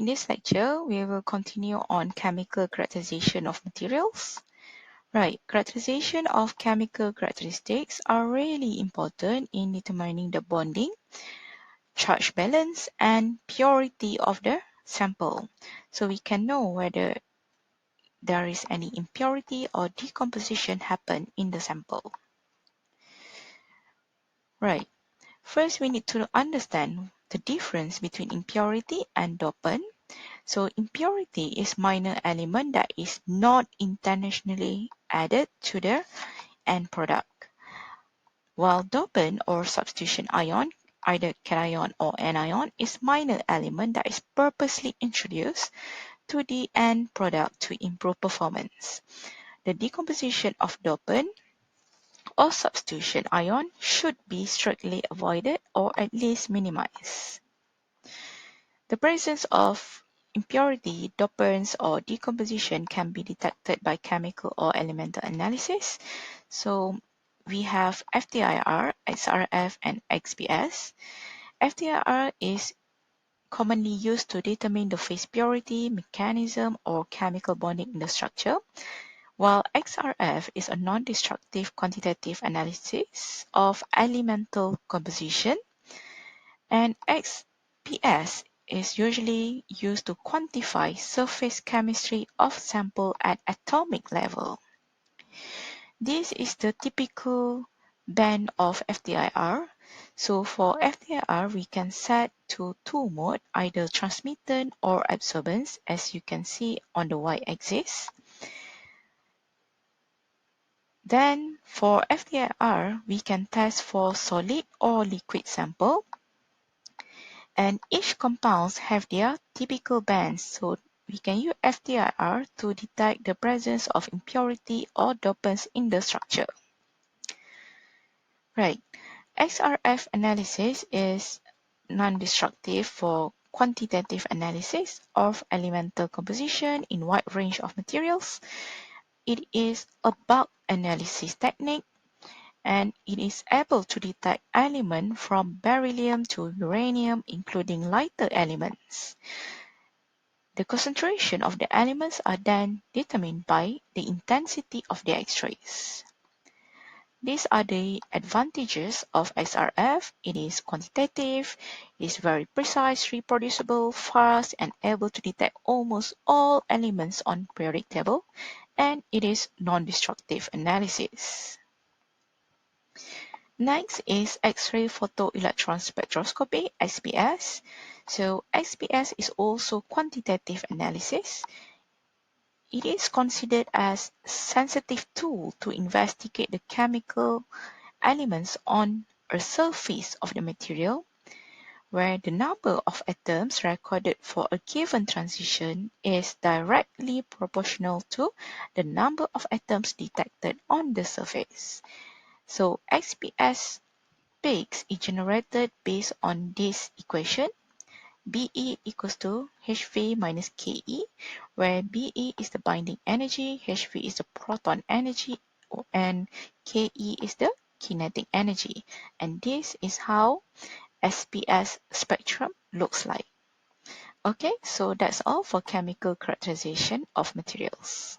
In this lecture, we will continue on chemical characterization of materials. Right, characterization of chemical characteristics are really important in determining the bonding, charge balance, and purity of the sample. So we can know whether there is any impurity or decomposition happen in the sample. Right, first we need to understand the difference between impurity and dopant. So impurity is minor element that is not intentionally added to the end product. While dopant or substitution ion, either cation or anion, is minor element that is purposely introduced to the end product to improve performance. The decomposition of dopant or substitution ion should be strictly avoided or at least minimized. The presence of impurity, dopants, or decomposition can be detected by chemical or elemental analysis. So we have FTIR, XRF, and XPS. FTIR is commonly used to determine the phase purity, mechanism, or chemical bonding in the structure, while XRF is a non-destructive quantitative analysis of elemental composition, and XPS is usually used to quantify surface chemistry of sample at atomic level. This is the typical band of FTIR. So for FTIR, we can set to two modes, either transmittant or absorbance, as you can see on the y-axis. Then for FTIR, we can test for solid or liquid sample. And each compounds have their typical bands, so we can use FTIR to detect the presence of impurity or dopants in the structure. Right, XRF analysis is non-destructive for quantitative analysis of elemental composition in wide range of materials. It is a bulk analysis technique, and it is able to detect elements from beryllium to uranium, including lighter elements. The concentration of the elements are then determined by the intensity of the X-rays. These are the advantages of XRF. It is quantitative, it is very precise, reproducible, fast, and able to detect almost all elements on periodic table, and it is non-destructive analysis. Next is X-ray photoelectron spectroscopy, XPS. So XPS is also quantitative analysis. It is considered as a sensitive tool to investigate the chemical elements on a surface of the material, where the number of atoms recorded for a given transition is directly proportional to the number of atoms detected on the surface. So XPS peaks is generated based on this equation. BE equals to HV minus KE, where BE is the binding energy, HV is the proton energy, and KE is the kinetic energy. And this is how SPS spectrum looks like. Okay, so that's all for chemical characterization of materials.